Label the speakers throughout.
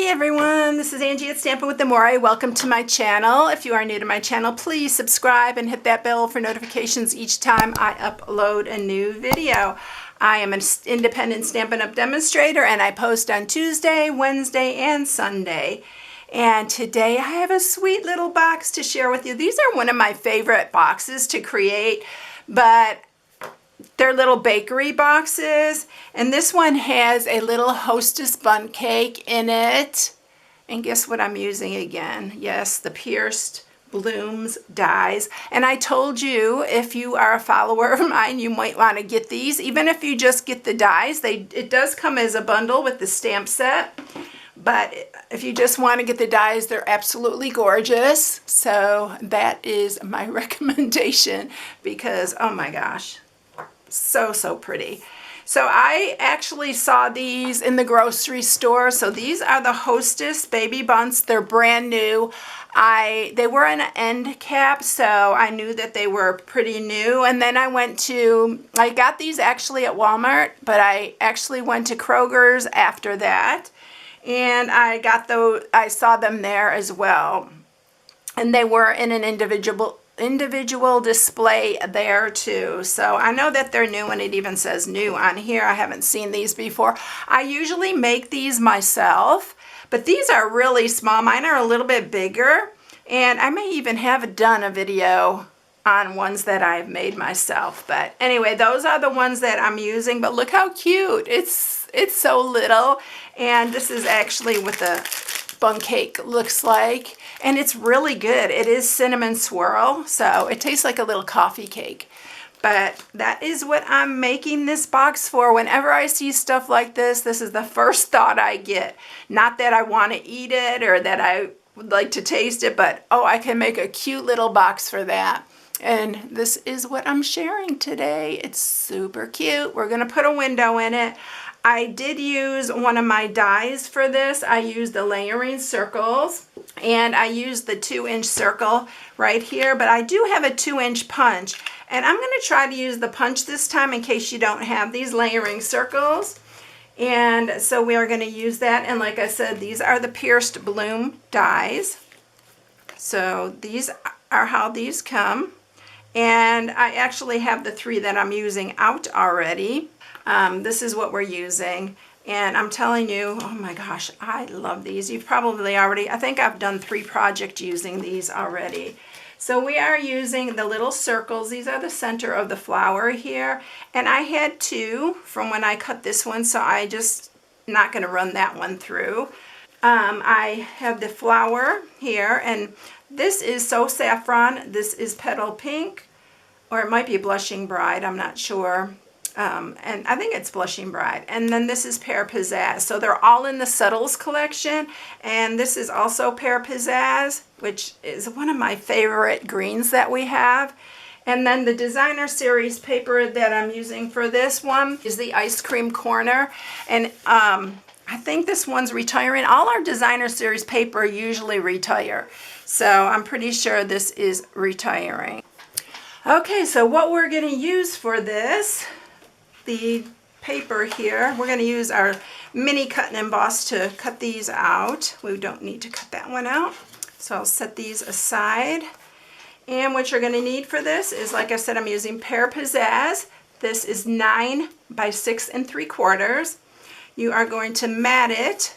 Speaker 1: Hey everyone, this is Angie at StampingWithAmore. Welcome to my channel. If you are new to my channel, please subscribe and hit that bell for notifications each time I upload a new video. I am an independent Stampin' Up! Demonstrator and I post on Tuesday, Wednesday, and Sunday. And today I have a sweet little box to share with you. These are one of my favorite boxes to create, but they're little bakery boxes, and this one has a little Hostess Bundt cake in it. And guess what I'm using again? Yes, the pierced blooms dies. And I told you, if you are a follower of mine, you might want to get these, even if you just get the dies. It does come as a bundle with the stamp set, but if you just want to get the dies, they're absolutely gorgeous. So that is my recommendation because, oh my gosh, so pretty. So I actually saw these in the grocery store. So these are the Hostess Baby Bundts. They're brand new. They were an end cap, so I knew that they were pretty new. And then I got these actually at Walmart, but I actually went to Kroger's after that. And I saw them there as well. And they were in an individual display there too. So I know that they're new, and it even says new on here. I haven't seen these before. I usually make these myself, but these are really small. Mine are a little bit bigger, and I may even have done a video on ones that I've made myself. But anyway, those are the ones that I'm using. But look how cute. It's so little, and this is actually what the Bundt cake looks like, and it's really good. It is cinnamon swirl, so it tastes like a little coffee cake. But that is what I'm making this box for. Whenever I see stuff like this is the first thought I get. Not that I want to eat it or that I would like to taste it, but oh, I can make a cute little box for that. And this is what I'm sharing today. It's super cute. We're going to put a window in it. I did use one of my dies for this. I used the layering circles, and I used the 2-inch circle right here, but I do have a 2-inch punch, and I'm going to try to use the punch this time in case you don't have these layering circles. And so we are going to use that, and like I said, these are the pierced bloom dies. So these are how these come, and I actually have the 3 that I'm using out already. This is what we're using, and I'm telling you, oh my gosh, I love these. You've probably already, I think I've done 3 projects using these already. So we are using the little circles. These are the center of the flower here, and I had 2 from when I cut this one, so I just not going to run that one through. I have the flower here, and this is So Saffron. This is Petal Pink, or it might be Blushing Bride, I'm not sure. And I think it's Blushing Bride. And then this is Pear Pizzazz. So they're all in the Subtles collection. And this is also Pear Pizzazz, which is one of my favorite greens that we have. And then the designer series paper that I'm using for this one is the Ice Cream Corner. And I think this one's retiring. All our designer series paper usually retire. So I'm pretty sure this is retiring. Okay, so what we're going to use for this, the paper here, we're going to use our mini cut and emboss to cut these out. We don't need to cut that one out. So I'll set these aside. And what you're going to need for this is, like I said, I'm using Pear Pizzazz. This is 9 by 6 3/4. You are going to mat it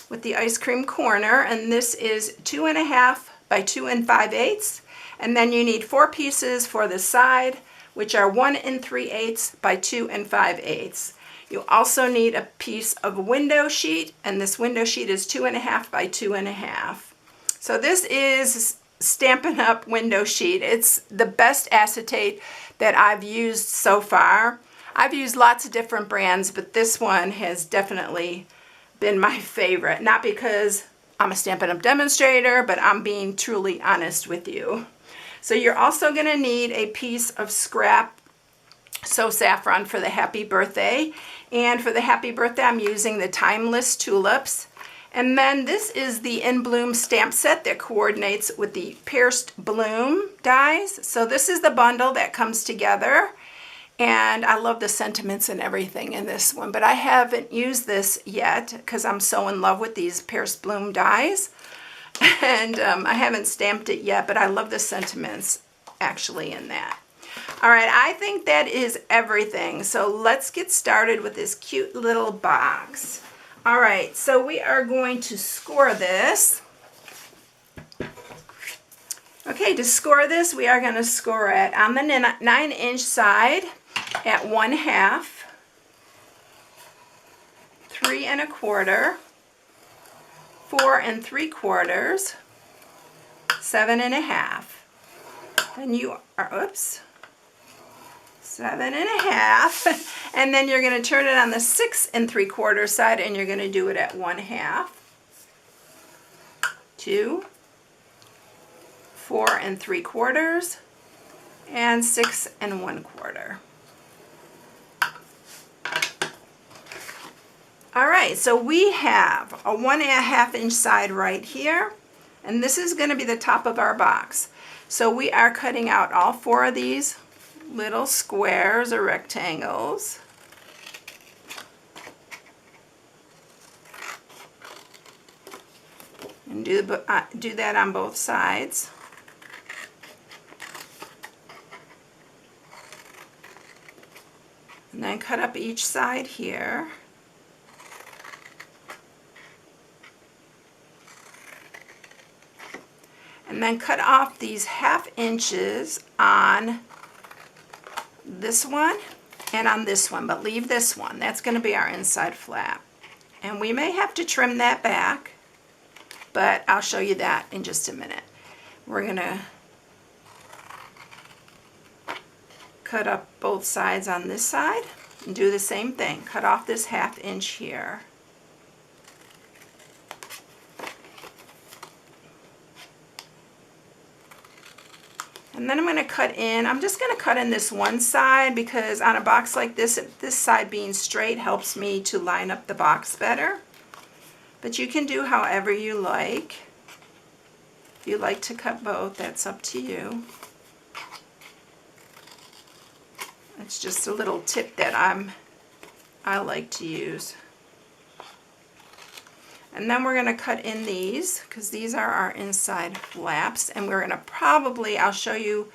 Speaker 1: with the Ice Cream Corner, and this is 2.5 by 2 5/8. And then you need 4 pieces for the side, which are 1 3/8 by 2 5/8. You also need a piece of window sheet, and this window sheet is 2.5 by 2.5. So this is Stampin' Up! Window sheet. It's the best acetate that I've used so far. I've used lots of different brands, but this one has definitely been my favorite. Not because I'm a Stampin' Up! Demonstrator, but I'm being truly honest with you. So you're also going to need a piece of scrap So Saffron for the Happy Birthday. And for the Happy Birthday, I'm using the Timeless Tulips. And then this is the In Bloom stamp set that coordinates with the Pierced Bloom dies. So this is the bundle that comes together. And I love the sentiments and everything in this one, but I haven't used this yet because I'm so in love with these Pierce Bloom dies. And I haven't stamped it yet, but I love the sentiments actually in that. All right, I think that is everything. So let's get started with this cute little box. All right, so we are going to score this. Okay, to score this, we are going to score it on the 9-inch side at 1/2, 3 1/4, 4 3/4, 7 1/2. Then you are, oops, 7 1/2, and then you're going to turn it on the 6 3/4 side, and you're going to do it at 1/2, 2, 4 3/4, and 6 1/4. All right, so we have a 1.5 inch side right here, and this is going to be the top of our box. So we are cutting out all 4 of these little squares or rectangles. And do that on both sides. And then cut up each side here. And then cut off these 1/2 inches on this one and on this one, but leave this one. That's going to be our inside flap. And we may have to trim that back, but I'll show you that in just a minute. We're going to cut up both sides on this side and do the same thing. Cut off this 1/2 inch here. And then I'm going to cut in, I'm just going to cut in this one side because on a box like this, this side being straight helps me to line up the box better. But you can do however you like. If you like to cut both, that's up to you. It's just a little tip that I like to use. And then we're going to cut in these because these are our inside flaps, and we're going to probably, I'll show you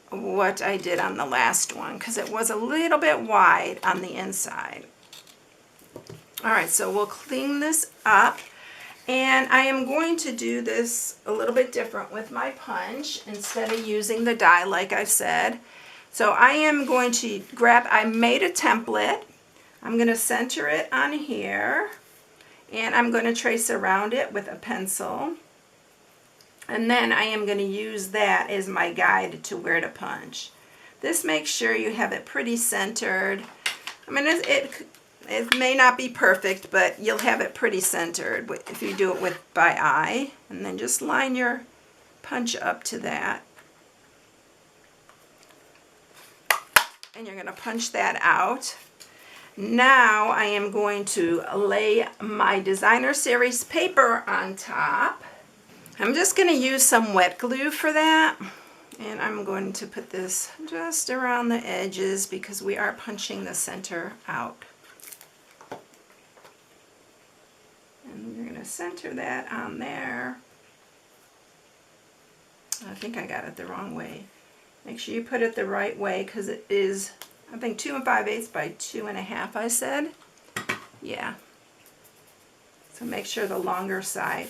Speaker 1: what I did on the last one because it was a little bit wide on the inside. All right, so we'll clean this up, and I am going to do this a little bit different with my punch instead of using the die like I said. So I am going to grab, I made a template. I'm going to center it on here. And I'm going to trace around it with a pencil. And then I am going to use that as my guide to where to punch. This makes sure you have it pretty centered. I mean, it may not be perfect, but you'll have it pretty centered if you do it by eye. And then just line your punch up to that. And you're going to punch that out. Now I am going to lay my Designer Series paper on top. I'm just going to use some wet glue for that. And I'm going to put this just around the edges because we are punching the center out. And we're going to center that on there. I think I got it the wrong way. Make sure you put it the right way because it is, I think, 2 5/8 by 2 1/2 I said. Yeah. So make sure the longer side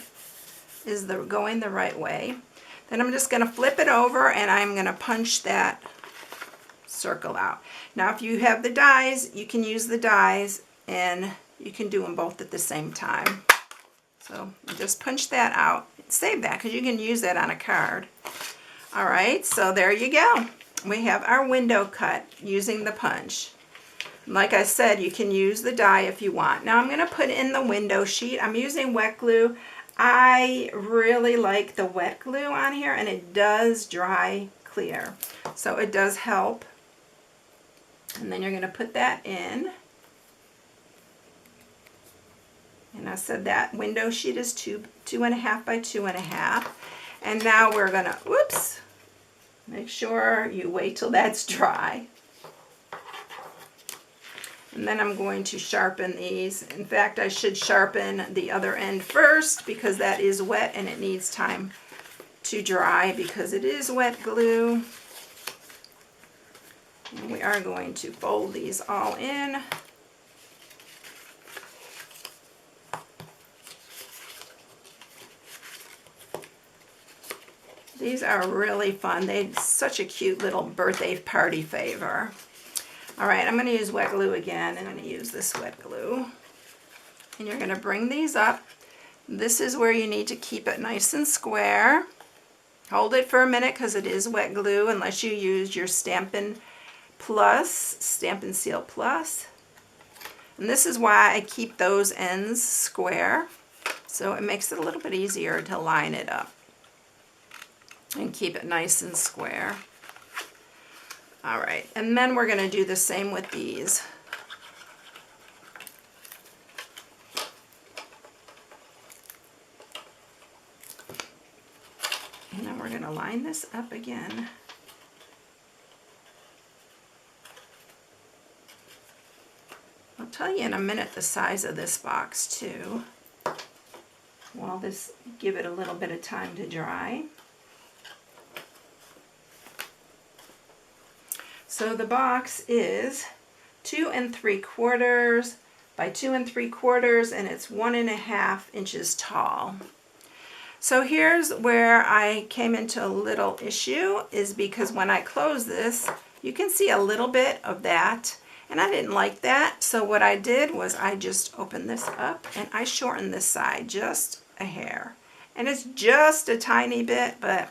Speaker 1: is going the right way. Then I'm just going to flip it over and I'm going to punch that circle out. Now if you have the dies, you can use the dies and you can do them both at the same time. So just punch that out. Save that because you can use that on a card. Alright, so there you go. We have our window cut using the punch. Like I said, you can use the die if you want. Now I'm going to put in the window sheet. I'm using wet glue. I really like the wet glue on here, and it does dry clear. So it does help. And then you're going to put that in. And I said that window sheet is 2 1/2 by 2 1/2. And now we're going to, whoops, make sure you wait till that's dry. And then I'm going to sharpen these. In fact, I should sharpen the other end first because that is wet and it needs time to dry because it is wet glue. And we are going to fold these all in. These are really fun. They're such a cute little birthday party favor. All right, I'm going to use wet glue again, and I'm going to use this wet glue. And you're going to bring these up. This is where you need to keep it nice and square. Hold it for a minute because it is wet glue unless you use your Stampin' Seal Plus. And this is why I keep those ends square. So it makes it a little bit easier to line it up and keep it nice and square. All right, and then we're going to do the same with these. And then we're going to line this up again. I'll tell you in a minute the size of this box too. While this, give it a little bit of time to dry. So the box is 2 3/4 by 2 3/4, and it's 1.5 inches tall. So here's where I came into a little issue, is because when I close this, you can see a little bit of that, and I didn't like that. So what I did was I just opened this up and I shortened this side just a hair. And it's just a tiny bit, but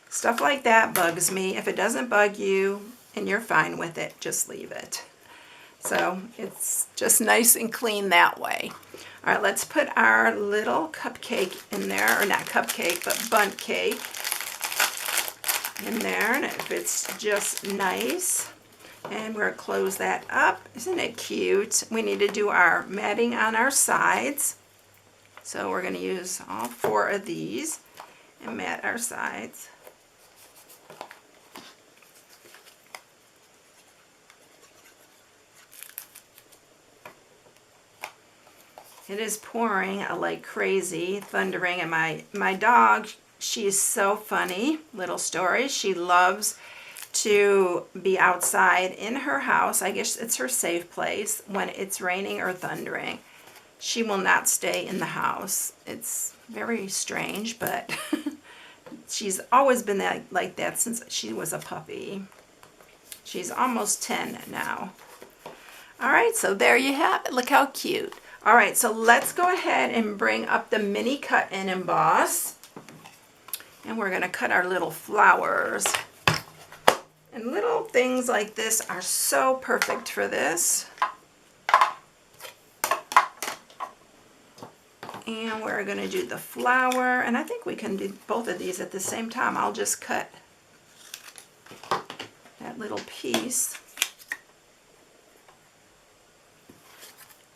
Speaker 1: stuff like that bugs me. If it doesn't bug you and you're fine with it, just leave it. So it's just nice and clean that way. All right, let's put our little cupcake in there, or not cupcake, but bundt cake in there, and it fits just nice. And we're gonna close that up. Isn't it cute? We need to do our matting on our sides. So we're gonna use all 4 of these and mat our sides. It is pouring like crazy, thundering, and my dog, she's so funny. Little story. She loves to be outside in her house. I guess it's her safe place when it's raining or thundering. She will not stay in the house. It's very strange, but she's always been like that since she was a puppy. She's almost 10 now. All right, so there you have it. Look how cute. All right, so let's go ahead and bring up the mini cut and emboss. And we're gonna cut our little flowers. And little things like this are so perfect for this. And we're gonna do the flower, and I think we can do both of these at the same time. I'll just cut that little piece.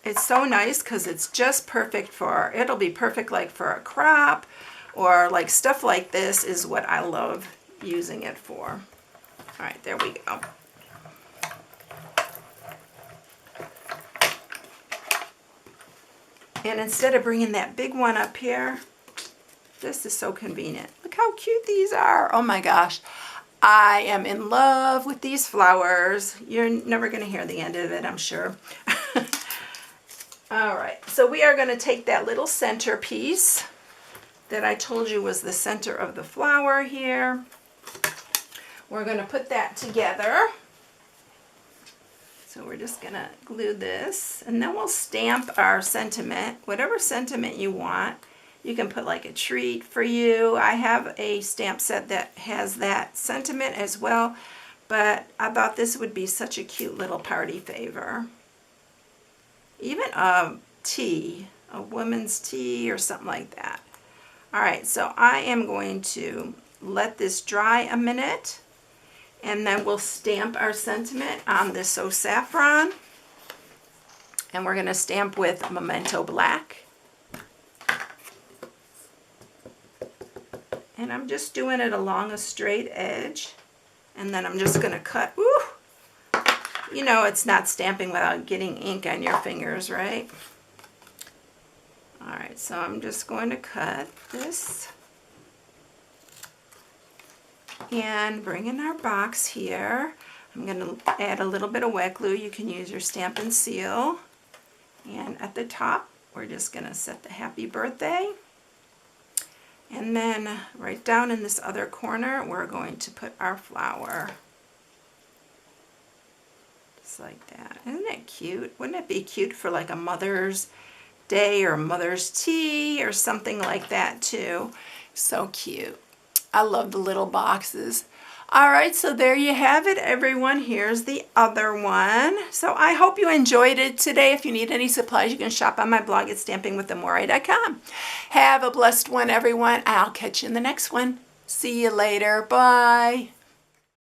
Speaker 1: It's so nice because it's just perfect for, it'll be perfect like for a crop or like stuff like this is what I love using it for. All right, there we go. And instead of bringing that big one up here, this is so convenient. Look how cute these are. Oh my gosh. I am in love with these flowers. You're never going to hear the end of it, I'm sure. All right, so we are going to take that little center piece that I told you was the center of the flower here. We're going to put that together. So we're just going to glue this, and then we'll stamp our sentiment, whatever sentiment you want. You can put like a treat for you. I have a stamp set that has that sentiment as well, but I thought this would be such a cute little party favor. Even a tea, a woman's tea or something like that. All right, so I am going to let this dry a minute, and then we'll stamp our sentiment on this So Saffron. And we're going to stamp with Memento Black. And I'm just doing it along a straight edge. And then I'm just going to cut, You know it's not stamping without getting ink on your fingers, right? Alright, so I'm just going to cut this and bring in our box here. I'm going to add a little bit of wet glue. You can use your Stampin' Seal. And at the top, we're just going to set the happy birthday. And then right down in this other corner, we're going to put our flower. Just like that. Isn't it cute? Wouldn't it be cute for like a Mother's Day or Mother's Tea or something like that too? So cute. I love the little boxes. Alright, so there you have it, everyone. Here's the other one. So I hope you enjoyed it today. If you need any supplies, you can shop on my blog at StampingWithAmore.com. Have a blessed one, everyone. I'll catch you in the next one. See you later. Bye.